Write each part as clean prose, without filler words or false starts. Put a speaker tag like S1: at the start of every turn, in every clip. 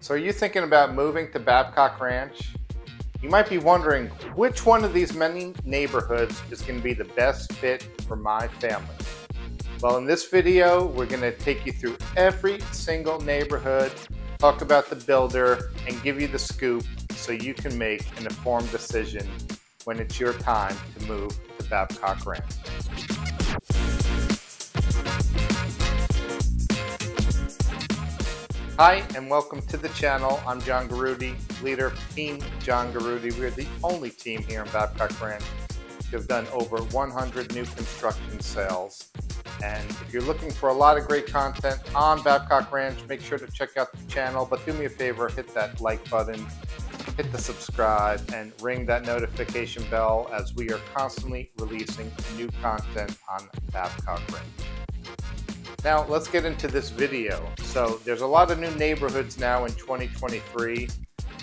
S1: So are you thinking about moving to Babcock Ranch? You might be wondering which one of these many neighborhoods is going to be the best fit for my family. Well, in this video, we're going to take you through every single neighborhood, talk about the builder, and give you the scoop so you can make an informed decision when it's your time to move to Babcock Ranch. Hi, and welcome to the channel. I'm John Garudi, leader of Team John Garudi. We're the only team here in Babcock Ranch to have done over 100 new construction sales. And if you're looking for a lot of great content on Babcock Ranch, make sure to check out the channel. But do me a favor, hit that like button, hit the subscribe, and ring that notification bell as we are constantly releasing new content on Babcock Ranch. Now let's get into this video. So there's a lot of new neighborhoods now in 2023.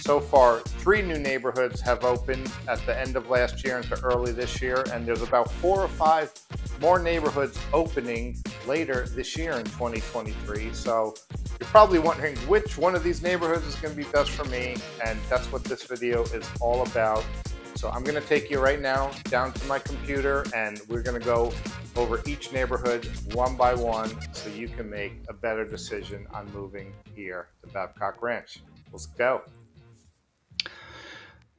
S1: So far, 3 new neighborhoods have opened at the end of last year into early this year, and there's about 4 or 5 more neighborhoods opening later this year in 2023. So you're probably wondering which one of these neighborhoods is going to be best for me, and that's what this video is all about. So I'm going to take you right now down to my computer, and we're going to go over each neighborhood one by one so you can make a better decision on moving here to Babcock Ranch. Let's go.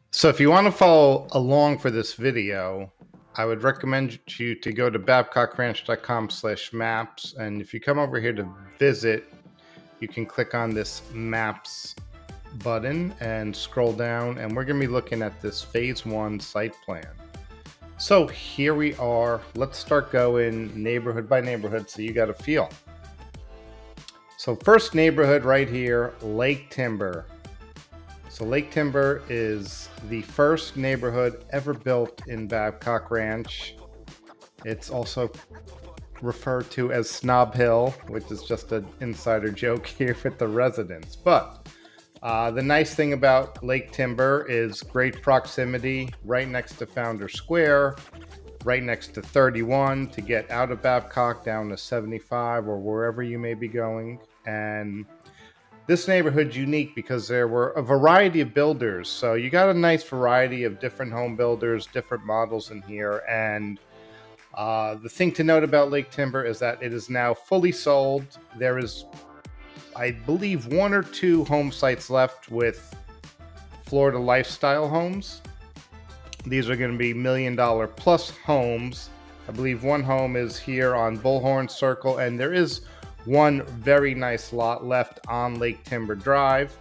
S1: So if you want to follow along for this video, I would recommend you to go to babcockranch.com/maps, and if you come over here to visit, you can click on this maps button and scroll down, and we're going to be looking at this phase 1 site plan. So here we are. Let's start going neighborhood by neighborhood so you got a feel. So first neighborhood right here, Lake Timber. So Lake Timber is the first neighborhood ever built in Babcock Ranch. It's also referred to as Snob Hill, which is just an insider joke here with the residents. But the nice thing about Lake Timber is great proximity, right next to Founder Square, right next to 31 to get out of Babcock down to 75 or wherever you may be going. And this neighborhood's unique because there were a variety of builders. So you got a nice variety of different home builders, different models in here. And the thing to note about Lake Timber is that it is now fully sold. There is, I believe, 1 or 2 home sites left with Florida lifestyle homes. These are going to be $1 million plus homes. I believe one home is here on Bullhorn Circle, and there is one very nice lot left on Lake Timber Drive.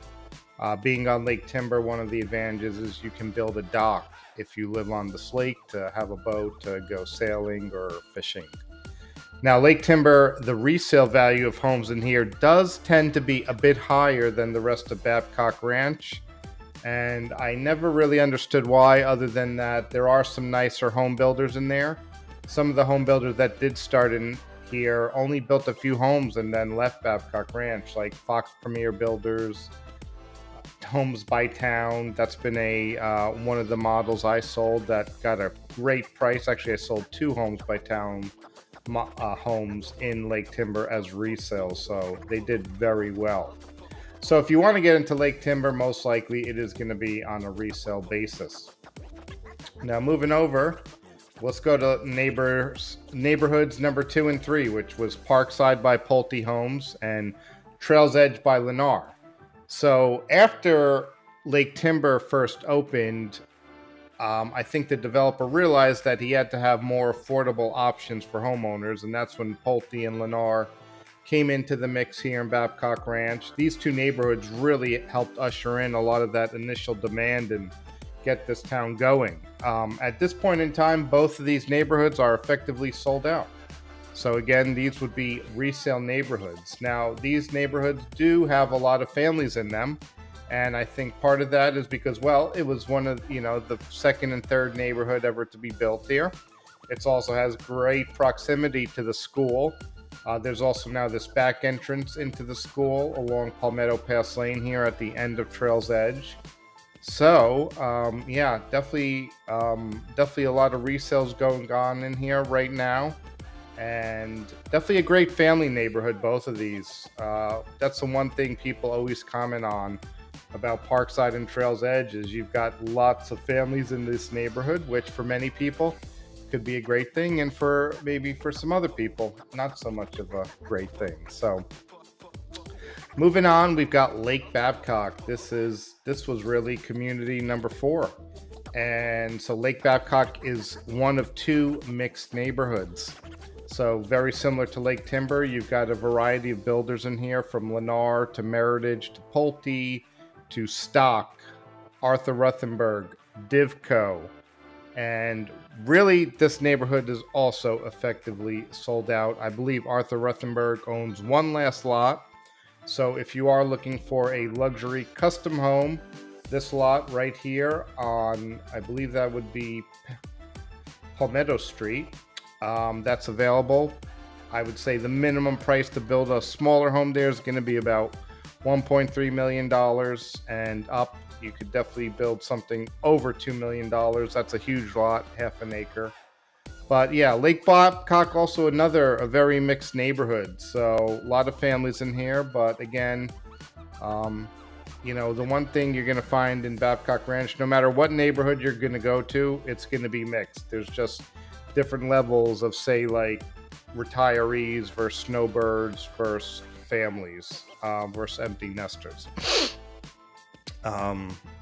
S1: Being on Lake Timber, one of the advantages is you can build a dock if you live on this lake to have a boat to go sailing or fishing. Now, Lake Timber, the resale value of homes in here does tend to be a bit higher than the rest of Babcock Ranch. And I never really understood why, other than that there are some nicer home builders in there. Some of the home builders that did start in here only built a few homes and then left Babcock Ranch, like Fox Premier Builders, Homes by Town. That's been one of the models I sold that got a great price. Actually, I sold 2 Homes by Town homes in Lake Timber as resales, so they did very well. So if you want to get into Lake Timber, most likely it is going to be on a resale basis. Now moving over, let's go to neighborhoods number 2 and 3, which was Parkside by Pulte Homes and Trails Edge by Lennar. So after Lake Timber first opened, I think the developer realized that he had to have more affordable options for homeowners, and that's when Pulte and Lennar came into the mix here in Babcock Ranch. These 2 neighborhoods really helped usher in a lot of that initial demand and get this town going. At this point in time, both of these neighborhoods are effectively sold out. So again, these would be resale neighborhoods. Now, these neighborhoods do have a lot of families in them. And I think part of that is because, well, it was one of, the second and third neighborhood ever to be built here. It also has great proximity to the school. There's also now this back entrance into the school along Palmetto Pass Lane here at the end of Trails Edge. So, yeah, definitely a lot of resales going on in here right now. and definitely a great family neighborhood, both of these. That's the one thing people always comment on about Parkside and Trails Edge is you've got lots of families in this neighborhood, which for many people could be a great thing, and for maybe for some other people, not so much of a great thing. So moving on, we've got Lake Babcock. This was really community number 4. And so Lake Babcock is one of 2 mixed neighborhoods. So very similar to Lake Timber, you've got a variety of builders in here, from Lennar to Meritage to Pulte to Stock, Arthur Ruthenberg, Divco. And really, this neighborhood is also effectively sold out. I believe Arthur Ruthenberg owns one last lot. So if you are looking for a luxury custom home, this lot right here on, I believe that would be Palmetto Street, that's available. I would say the minimum price to build a smaller home there is going to be about $1.3 million and up. You could definitely build something over $2 million. That's a huge lot, half an acre. But yeah, Lake Babcock, also a very mixed neighborhood. So a lot of families in here, but again, you know, the one thing you're going to find in Babcock Ranch, no matter what neighborhood you're going to go to, it's going to be mixed. There's just different levels of, say, like retirees versus snowbirds versus families versus empty nesters.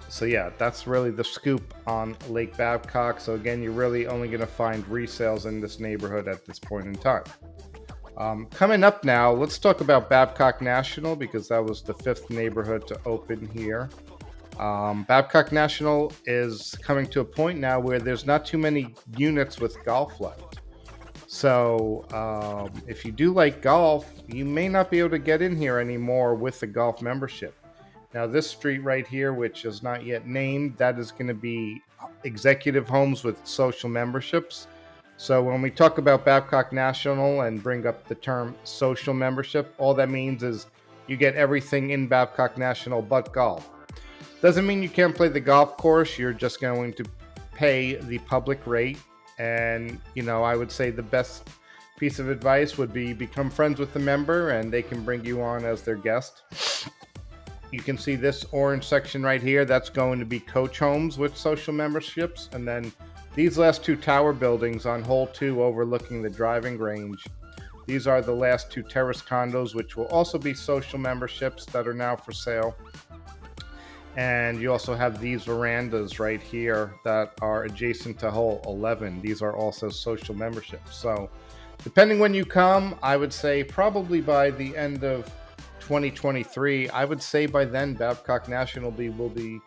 S1: So yeah, that's really the scoop on Lake Babcock. So again, you're really only going to find resales in this neighborhood at this point in time. Coming up now, let's talk about Babcock National, because that was the 5th neighborhood to open here. Babcock National is coming to a point now where there's not too many units with golf left. So if you do like golf, you may not be able to get in here anymore with the golf membership. Now this street right here, which is not yet named, that is going to be executive homes with social memberships. So when we talk about Babcock National and bring up the term social membership, all that means is you get everything in Babcock National but golf. Doesn't mean you can't play the golf course. You're just going to pay the public rate. And, you know, I would say the best piece of advice would be become friends with the member and they can bring you on as their guest. You can see this orange section right here. That's going to be coach homes with social memberships. And then these last 2 tower buildings on hole 2 overlooking the driving range. These are the last 2 terrace condos, which will also be social memberships that are now for sale. And you also have these verandas right here that are adjacent to hole 11. These are also social memberships. So depending when you come, I would say probably by the end of 2023, I would say by then Babcock National will be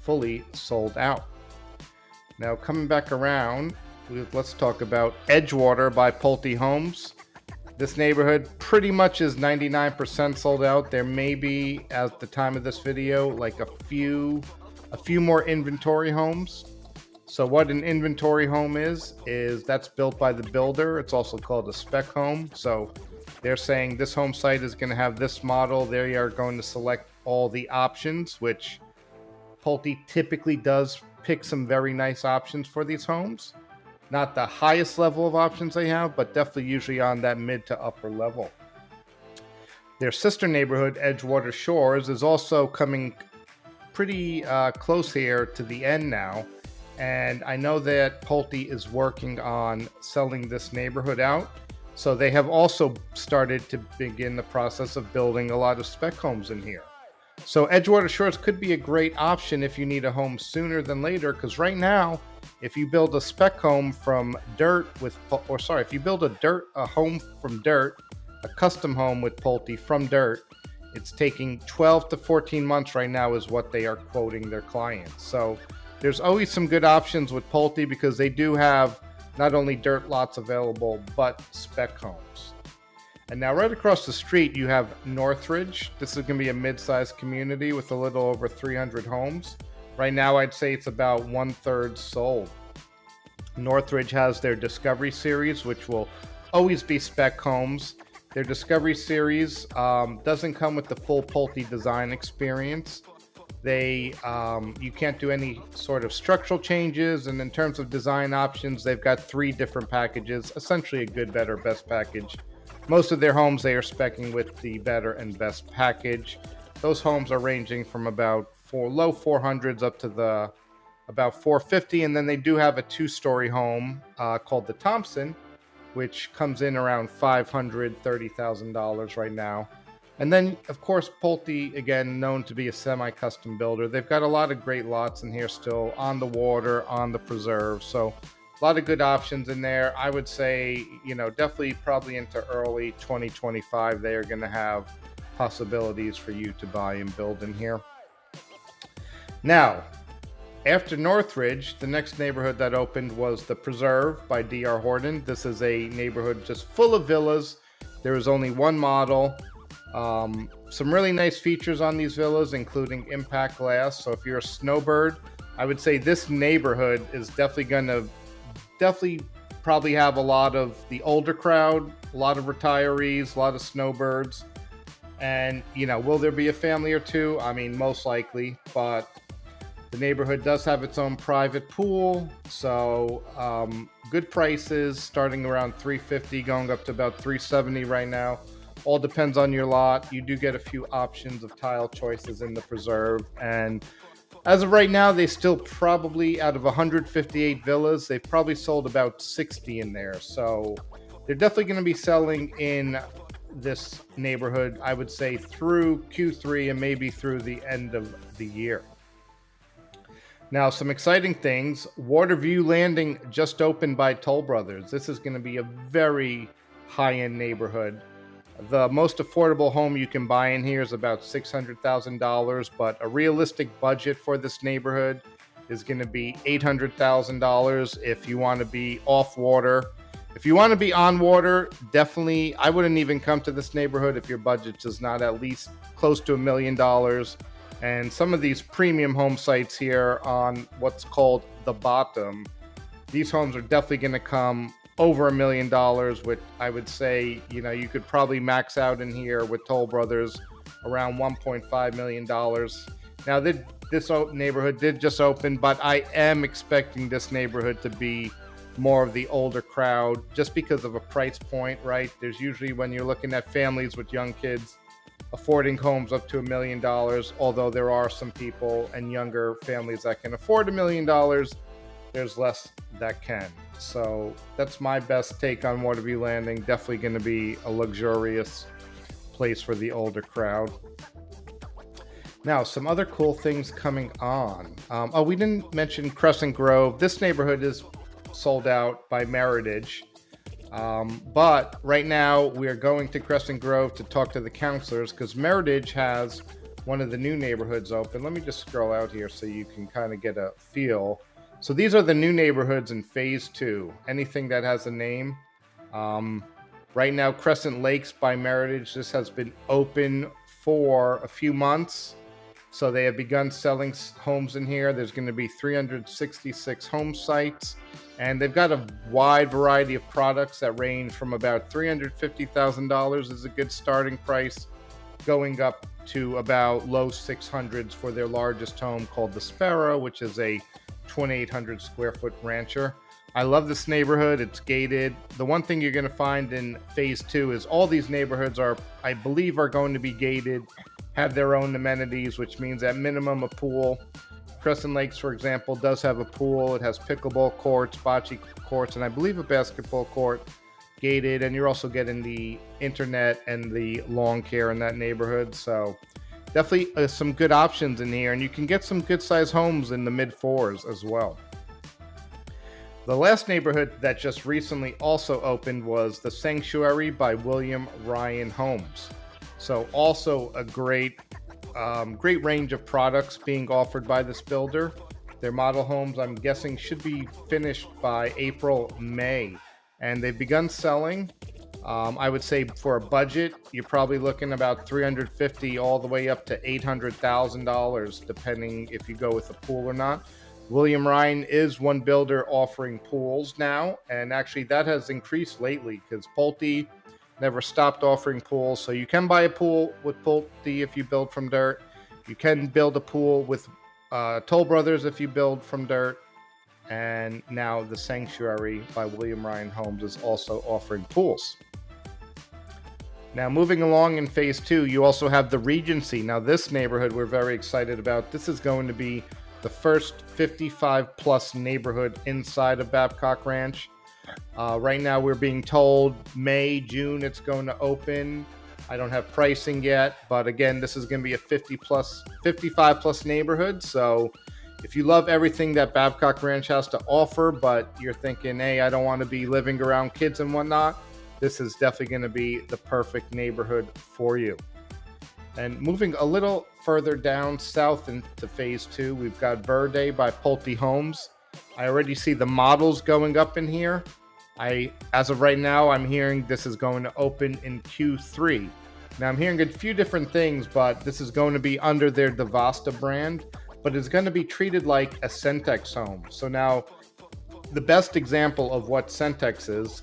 S1: fully sold out. Now coming back around, let's talk about Edgewater by Pulte Homes. This neighborhood pretty much is 99% sold out. There may be, at the time of this video, like a few more inventory homes. So what an inventory home is that's built by the builder. It's also called a spec home. So they're saying this home site is going to have this model. They are going to select all the options, which Pulte typically does pick some very nice options for these homes. Not the highest level of options they have, but definitely usually on that mid to upper level. Their sister neighborhood, Edgewater Shores, is also coming pretty close here to the end now. And I know that Pulte is working on selling this neighborhood out. So they have also started to begin the process of building a lot of spec homes in here. So Edgewater Shores could be a great option if you need a home sooner than later, because right now, if you build a spec home from dirt if you build a home from dirt, a custom home with Pulte from dirt, it's taking 12 to 14 months right now is what they are quoting their clients. So there's always some good options with Pulte because they do have not only dirt lots available, but spec homes. And now right across the street, you have Northridge. This is going to be a mid-sized community with a little over 300 homes. Right now, I'd say it's about 1/3 sold. Northridge has their Discovery Series, which will always be spec homes. Their Discovery Series doesn't come with the full Pulte design experience, You can't do any sort of structural changes, and in terms of design options, they've got 3 different packages, essentially a good, better, best package. Most of their homes they are speccing with the better and best package. Those homes are ranging from about low 400s up to the about 450, and then they do have a 2-story home called the Thompson, which comes in around $530,000 right now. And then, of course, Pulte, again, known to be a semi-custom builder. They've got a lot of great lots in here still, on the water, on the preserve. So a lot of good options in there. I would say, definitely probably into early 2025, they are going to have possibilities for you to buy and build in here. Now, after Northridge, the next neighborhood that opened was the Preserve by D.R. Horton. This is a neighborhood just full of villas. There is only one model. Some really nice features on these villas, including impact glass. So if you're a snowbird, I would say this neighborhood is definitely probably have a lot of the older crowd, a lot of retirees, a lot of snowbirds. And, will there be a family or two? I mean, most likely, but the neighborhood does have its own private pool, so good prices, starting around $350, going up to about $370 right now. All depends on your lot. You do get a few options of tile choices in the preserve, and as of right now, they still probably, out of 158 villas, they've probably sold about 60 in there. So they're definitely going to be selling in this neighborhood, I would say, through Q3 and maybe through the end of the year. Now, some exciting things. Waterview Landing just opened by Toll Brothers. This is going to be a very high-end neighborhood. The most affordable home you can buy in here is about $600,000, but a realistic budget for this neighborhood is going to be $800,000 if you want to be off water. If you want to be on water, definitely, I wouldn't even come to this neighborhood if your budget is not at least close to $1 million. And some of these premium home sites here on what's called the bottom, these homes are definitely going to come over $1 million, which I would say, you could probably max out in here with Toll Brothers around $1.5 million. Now, this neighborhood did just open, but I am expecting this neighborhood to be more of the older crowd just because of a price point, right? There's usually, when you're looking at families with young kids, affording homes up to $1 million, although there are some people and younger families that can afford $1 million, there's less that can. So that's my best take on Waterview Landing. Definitely going to be a luxurious place for the older crowd. Now, some other cool things coming on. We didn't mention Crescent Grove. This neighborhood is sold out by Meritage. But right now we are going to Crescent Grove to talk to the counselors because Meritage has one of the new neighborhoods open. Let me just scroll out here so you can kind of get a feel. So these are the new neighborhoods in phase 2. Anything that has a name. Right now, Crescent Lakes by Meritage, this has been open for a few months. So they have begun selling homes in here. There's going to be 366 home sites. And they've got a wide variety of products that range from about $350,000 is a good starting price, going up to about low 600s for their largest home called the Sparrow, which is a 2,800 square foot rancher. I love this neighborhood. It's gated. The one thing you're going to find in phase 2 is all these neighborhoods I believe, are going to be gated, have their own amenities, which means at minimum a pool. Crescent Lakes, for example, does have a pool. It has pickleball courts, bocce courts, and I believe a basketball court, gated. And you're also getting the internet and the lawn care in that neighborhood. So definitely some good options in here. And you can get some good size homes in the mid-4s as well. The last neighborhood that just recently also opened was the Sanctuary by William Ryan Homes. So also a great range of products being offered by this builder. Their model homes, I'm guessing, should be finished by April, May. And they've begun selling. I would say for a budget, you're probably looking about $350,000 all the way up to $800,000, depending if you go with a pool or not. William Ryan is one builder offering pools now, and actually that has increased lately because Pulte never stopped offering pools. So you can buy a pool with Pulte if you build from dirt. You can build a pool with Toll Brothers if you build from dirt. And now the Sanctuary by William Ryan Homes is also offering pools. Now moving along in phase 2, you also have the Regency. Now this neighborhood we're very excited about. This is going to be the first 55 plus neighborhood inside of Babcock Ranch. Right now we're being told May, June it's going to open. I don't have pricing yet, but again, this is going to be a 55 plus neighborhood. So if you love everything that Babcock Ranch has to offer, but you're thinking, hey, I don't want to be living around kids and whatnot, this is definitely going to be the perfect neighborhood for you. And moving a little further down south into phase 2, we've got Verde by Pulte Homes. I already see the models going up in here. As of right now, I'm hearing this is going to open in Q3. Now I'm hearing a few different things, but this is going to be under their Devasta brand, but it's going to be treated like a Centex home. So now the best example of what Centex is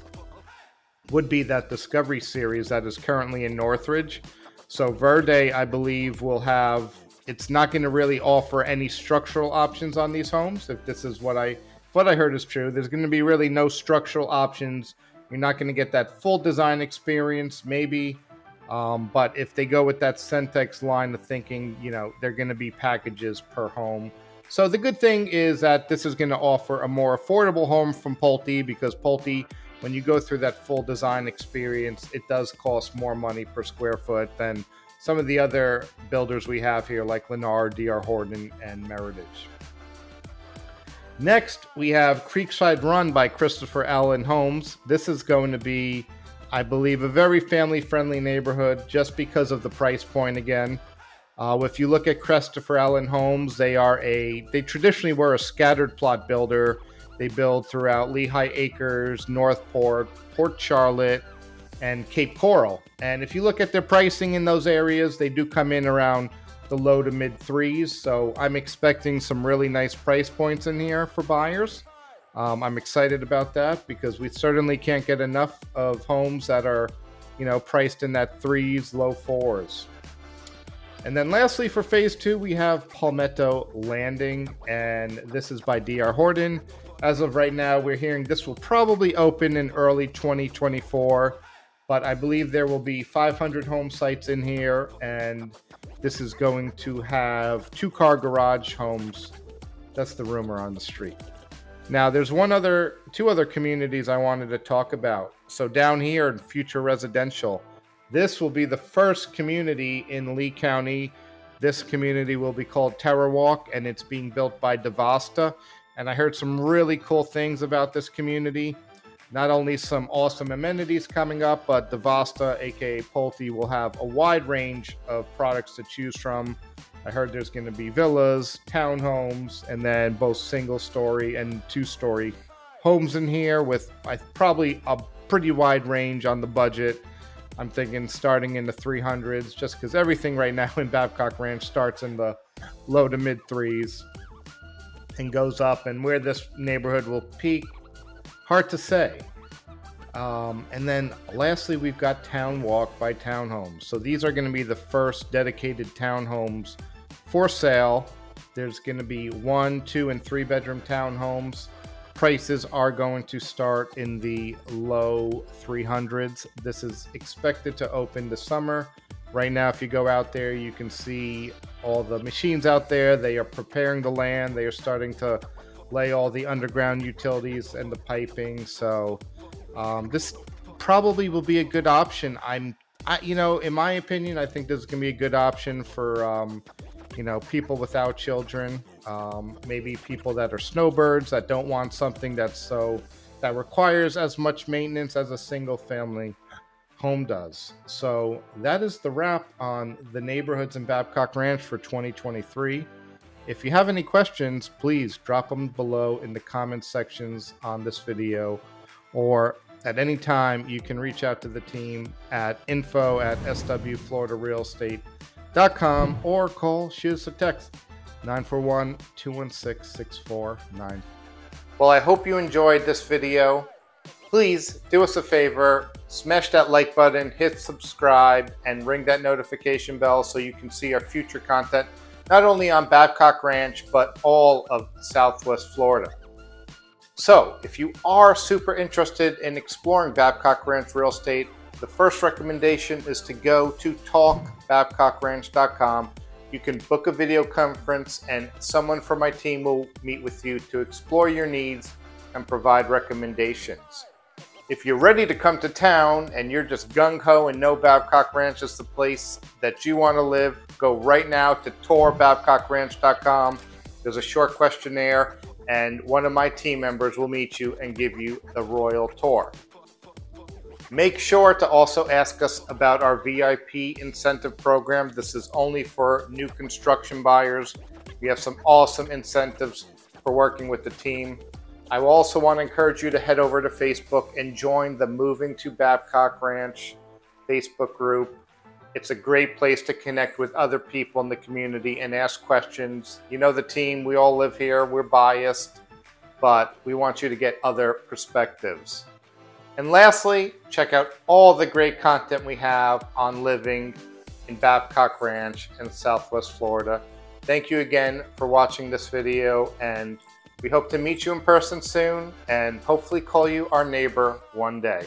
S1: would be that Discovery series that is currently in Northridge. So Verde, I believe, will have, it's not going to really offer any structural options on these homes. If this is what I heard is true, there's going to be really no structural options. You're not going to get that full design experience, maybe. But if they go with that Centex line of thinking, you know, they're going to be packages per home. So the good thing is that this is going to offer a more affordable home from Pulte, because Pulte, when you go through that full design experience, it does cost more money per square foot than some of the other builders we have here, like Lennar, D.R. Horton, and Meritage. Next, we have Creekside Run by Christopher Allen Homes. This is going to be, I believe, a very family-friendly neighborhood just because of the price point again. If you look at Christopher Allen Homes, they traditionally were a scattered plot builder. They build throughout Lehigh Acres, Northport, Port Charlotte, and Cape Coral. And if you look at their pricing in those areas, they do come in around the low to mid threes. So I'm expecting some really nice price points in here for buyers. I'm excited about that because we certainly can't get enough of homes that are, you know, priced in that threes, low fours. And then lastly, for phase 2, we have Palmetto Landing, and this is by D.R. Horton. As of right now, we're hearing this will probably open in early 2024, but I believe there will be 500 home sites in here, and this is going to have 2-car garage homes. That's the rumor on the street. Now, there's two other communities I wanted to talk about. So down here in Future Residential, this will be the first community in Lee County. This community will be called Terror Walk, and it's being built by Devasta. And I heard some really cool things about this community. Not only some awesome amenities coming up, but Devasta, aka Pulte, will have a wide range of products to choose from. I heard there's going to be villas, townhomes, and then both single-story and 2-story homes in here with probably a pretty wide range on the budget. I'm thinking starting in the 300s, just because everything right now in Babcock Ranch starts in the low to mid threes and goes up. And where this neighborhood will peak, hard to say. And then lastly, we've got Town Walk by Townhomes. So these are going to be the first dedicated townhomes for sale. There's going to be 1, 2, and 3 bedroom townhomes. Prices are going to start in the low 300s. This is expected to open this summer. Right now, if you go out there, you can see all the machines out there. They are preparing the land. They are starting to lay all the underground utilities and the piping. So this probably will be a good option. In my opinion, I think this is going to be a good option for people without children, maybe people that are snowbirds that don't want something that requires as much maintenance as a single family home does. So that is the wrap on the neighborhoods in Babcock Ranch for 2023. If you have any questions, please drop them below in the comment sections on this video, or at any time you can reach out to the team at info@swfloridarealestate.com or shoot us a text 941-216-6494. Well, I hope you enjoyed this video. Please do us a favor, smash that like button, hit subscribe, and ring that notification bell so you can see our future content not only on Babcock Ranch, but all of Southwest Florida. So if you are super interested in exploring Babcock Ranch real estate, the first recommendation is to go to talkbabcockranch.com. You can book a video conference and someone from my team will meet with you to explore your needs and provide recommendations. If you're ready to come to town and you're just gung-ho and know Babcock Ranch is the place that you want to live, go right now to tourbabcockranch.com. There's a short questionnaire and one of my team members will meet you and give you the royal tour. Make sure to also ask us about our VIP incentive program. This is only for new construction buyers. We have some awesome incentives for working with the team. I also want to encourage you to head over to Facebook and join the Moving to Babcock Ranch Facebook group. It's a great place to connect with other people in the community and ask questions. You know the team, we all live here, we're biased, but we want you to get other perspectives. And lastly, check out all the great content we have on living in Babcock Ranch in Southwest Florida. Thank you again for watching this video, and we hope to meet you in person soon and hopefully call you our neighbor one day.